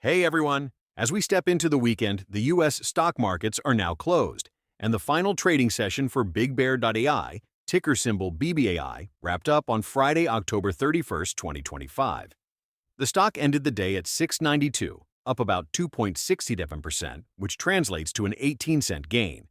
Hey everyone! As we step into the weekend, the US stock markets are now closed, and the final trading session for BigBear.AI, ticker symbol BBAI, wrapped up on Friday, October 31st, 2025. The stock ended the day at 692, up about 2.67%, which translates to an 18-cent gain.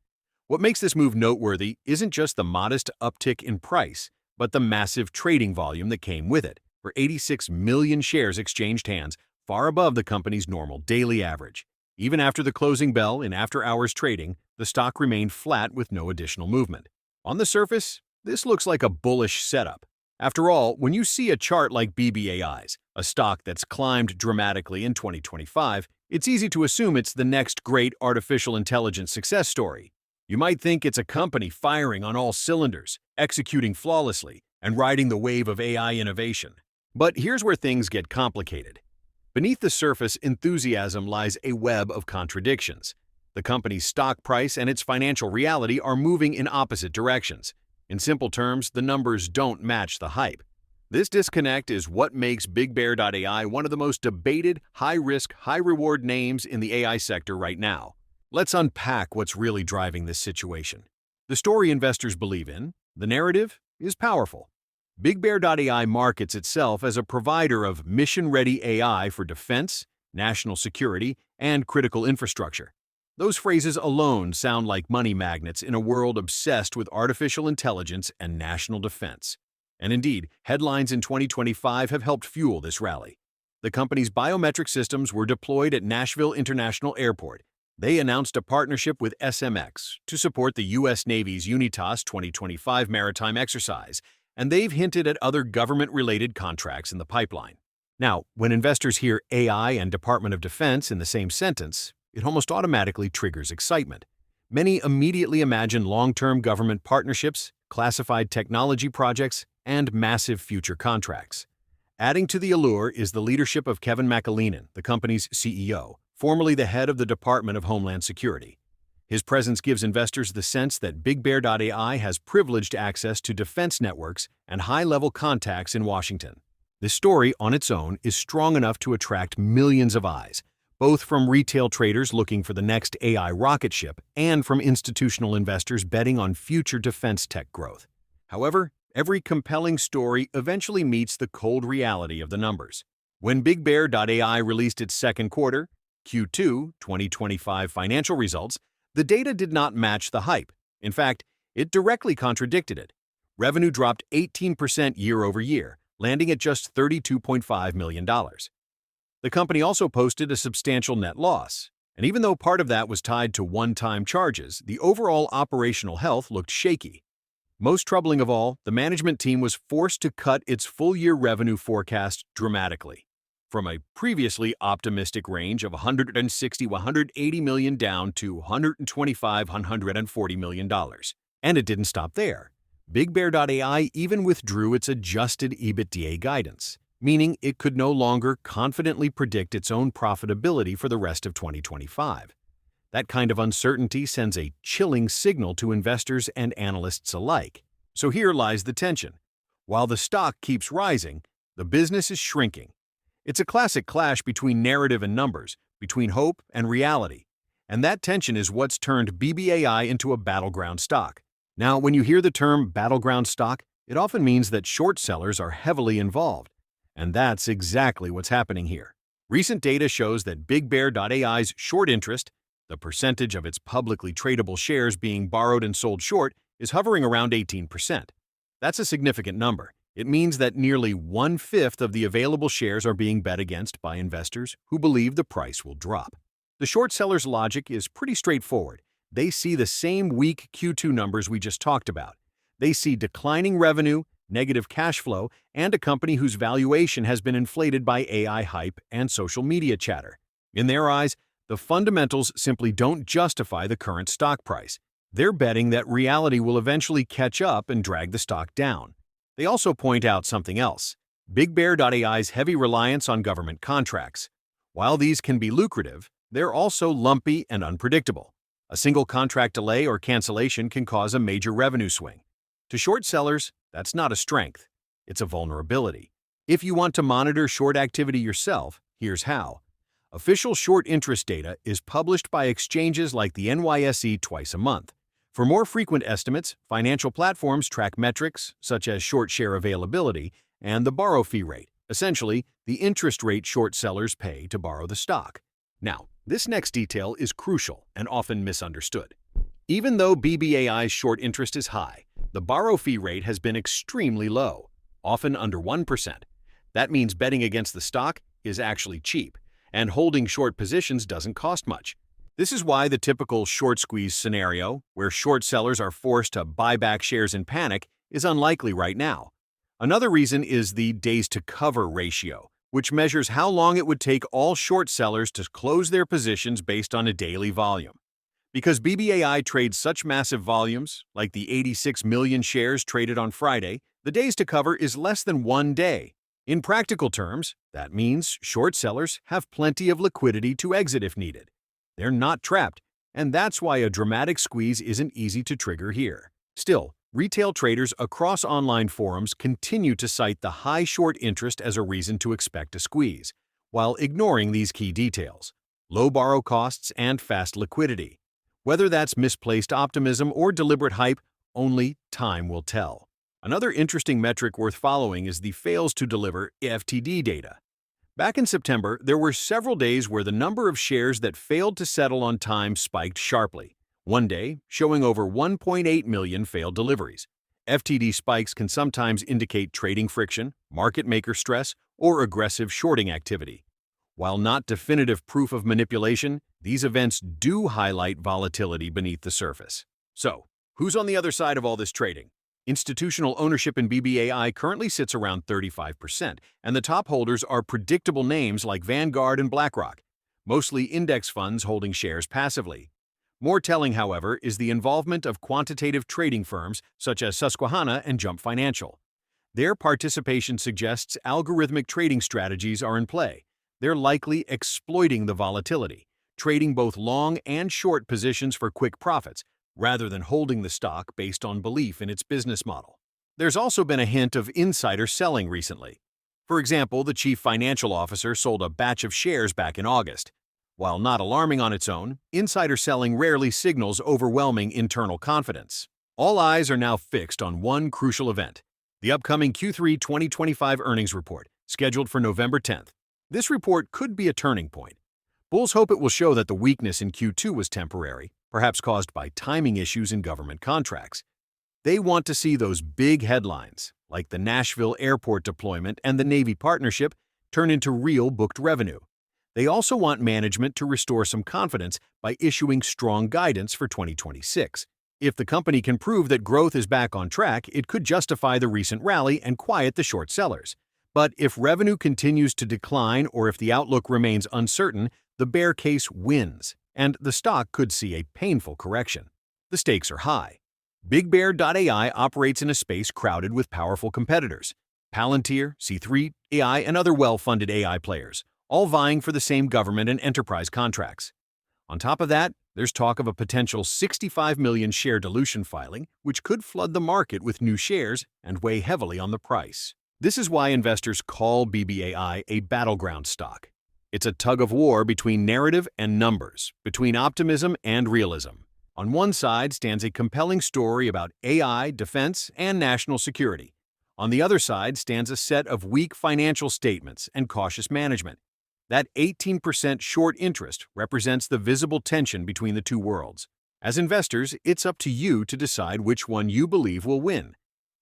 What makes this move noteworthy isn't just the modest uptick in price, but the massive trading volume that came with it, where 86 million shares exchanged hands, far above the company's normal daily average. Even after the closing bell in after-hours trading, the stock remained flat with no additional movement. On the surface, this looks like a bullish setup. After all, when you see a chart like BBAI's, a stock that's climbed dramatically in 2025, it's easy to assume it's the next great artificial intelligence success story. You might think it's a company firing on all cylinders, executing flawlessly, and riding the wave of AI innovation. But here's where things get complicated. Beneath the surface enthusiasm lies a web of contradictions. The company's stock price and its financial reality are moving in opposite directions. In simple terms, the numbers don't match the hype. This disconnect is what makes BigBear.AI one of the most debated, high-risk, high-reward names in the AI sector right now. Let's unpack what's really driving this situation. The story investors believe in, the narrative, is powerful. BigBear.AI markets itself as a provider of mission-ready AI for defense, national security, and critical infrastructure. Those phrases alone sound like money magnets in a world obsessed with artificial intelligence and national defense. And indeed, headlines in 2025 have helped fuel this rally. The company's biometric systems were deployed at Nashville International Airport. They announced a partnership with SMX to support the U.S. Navy's UNITAS 2025 maritime exercise, and they've hinted at other government-related contracts in the pipeline. Now, when investors hear AI and Department of Defense in the same sentence, it almost automatically triggers excitement. Many immediately imagine long-term government partnerships, classified technology projects, and massive future contracts. Adding to the allure is the leadership of Kevin McAleenan, the company's CEO, formerly the head of the Department of Homeland Security. His presence gives investors the sense that BigBear.AI has privileged access to defense networks and high-level contacts in Washington. This story, on its own, is strong enough to attract millions of eyes, both from retail traders looking for the next AI rocket ship and from institutional investors betting on future defense tech growth. However, every compelling story eventually meets the cold reality of the numbers. When BigBear.AI released its second quarter, Q2 2025 financial results, the data did not match the hype. In fact, it directly contradicted it. Revenue dropped 18% year over year, landing at just $32.5 million. The company also posted a substantial net loss, and even though part of that was tied to one-time charges, the overall operational health looked shaky. Most troubling of all, the management team was forced to cut its full-year revenue forecast dramatically, from a previously optimistic range of $160–180 million down to $125–140 million. And it didn't stop there. BigBear.AI even withdrew its adjusted EBITDA guidance, meaning it could no longer confidently predict its own profitability for the rest of 2025. That kind of uncertainty sends a chilling signal to investors and analysts alike. So here lies the tension. While the stock keeps rising, the business is shrinking. It's a classic clash between narrative and numbers, between hope and reality. And that tension is what's turned BBAI into a battleground stock. Now, when you hear the term battleground stock, it often means that short sellers are heavily involved. And that's exactly what's happening here. Recent data shows that BigBear.AI's short interest, the percentage of its publicly tradable shares being borrowed and sold short, is hovering around 18%. That's a significant number. It means that nearly one-fifth of the available shares are being bet against by investors who believe the price will drop. The short seller's logic is pretty straightforward. They see the same weak Q2 numbers we just talked about. They see declining revenue, negative cash flow, and a company whose valuation has been inflated by AI hype and social media chatter. In their eyes, the fundamentals simply don't justify the current stock price. They're betting that reality will eventually catch up and drag the stock down. They also point out something else: BigBear.AI's heavy reliance on government contracts. While these can be lucrative, they're also lumpy and unpredictable. A single contract delay or cancellation can cause a major revenue swing. To short sellers, that's not a strength, it's a vulnerability. If you want to monitor short activity yourself, here's how. Official short interest data is published by exchanges like the NYSE twice a month. For more frequent estimates, financial platforms track metrics such as short share availability and the borrow fee rate, essentially the interest rate short sellers pay to borrow the stock. Now, this next detail is crucial and often misunderstood. Even though BBAI's short interest is high, the borrow fee rate has been extremely low, often under 1%. That means betting against the stock is actually cheap, and holding short positions doesn't cost much. This is why the typical short squeeze scenario, where short sellers are forced to buy back shares in panic, is unlikely right now. Another reason is the days to cover ratio, which measures how long it would take all short sellers to close their positions based on a daily volume. Because BBAI trades such massive volumes, like the 86 million shares traded on Friday, the days to cover is less than 1 day. In practical terms, that means short sellers have plenty of liquidity to exit if needed. They're not trapped, and that's why a dramatic squeeze isn't easy to trigger here. Still, retail traders across online forums continue to cite the high short interest as a reason to expect a squeeze, while ignoring these key details: low borrow costs and fast liquidity. Whether that's misplaced optimism or deliberate hype, only time will tell. Another interesting metric worth following is the fails to deliver FTD data. Back in September, there were several days where the number of shares that failed to settle on time spiked sharply, one day showing over 1.8 million failed deliveries. FTD spikes can sometimes indicate trading friction, market maker stress, or aggressive shorting activity. While not definitive proof of manipulation, these events do highlight volatility beneath the surface. So, who's on the other side of all this trading? Institutional ownership in BBAI currently sits around 35%, and the top holders are predictable names like Vanguard and BlackRock, mostly index funds holding shares passively. More telling, however, is the involvement of quantitative trading firms such as Susquehanna and Jump Financial. Their participation suggests algorithmic trading strategies are in play. They're likely exploiting the volatility, trading both long and short positions for quick profits, rather than holding the stock based on belief in its business model. There's also been a hint of insider selling recently. For example, the chief financial officer sold a batch of shares back in August. While not alarming on its own, insider selling rarely signals overwhelming internal confidence. All eyes are now fixed on one crucial event: the upcoming Q3 2025 earnings report, scheduled for November 10th. This report could be a turning point. Bulls hope it will show that the weakness in Q2 was temporary, perhaps caused by timing issues in government contracts. They want to see those big headlines, like the Nashville airport deployment and the Navy partnership, turn into real booked revenue. They also want management to restore some confidence by issuing strong guidance for 2026. If the company can prove that growth is back on track, it could justify the recent rally and quiet the short sellers. But if revenue continues to decline or if the outlook remains uncertain, the bear case wins, and the stock could see a painful correction. The stakes are high. BigBear.AI operates in a space crowded with powerful competitors: Palantir, C3.ai, and other well-funded AI players, all vying for the same government and enterprise contracts. On top of that, there's talk of a potential 65 million share dilution filing, which could flood the market with new shares and weigh heavily on the price. This is why investors call BBAI a battleground stock. It's a tug of war between narrative and numbers, between optimism and realism. On one side stands a compelling story about AI, defense, and national security. On the other side stands a set of weak financial statements and cautious management. That 18% short interest represents the visible tension between the two worlds. As investors, it's up to you to decide which one you believe will win: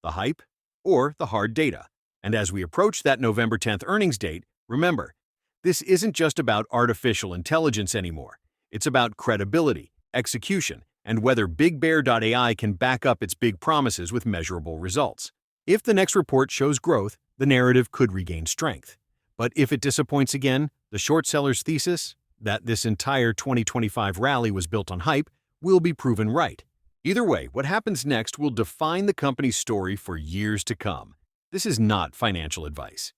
the hype or the hard data. And as we approach that November 10th earnings date, remember, this isn't just about artificial intelligence anymore. It's about credibility, execution, and whether BigBear.AI can back up its big promises with measurable results. If the next report shows growth, the narrative could regain strength. But if it disappoints again, the short seller's thesis, that this entire 2025 rally was built on hype, will be proven right. Either way, what happens next will define the company's story for years to come. This is not financial advice.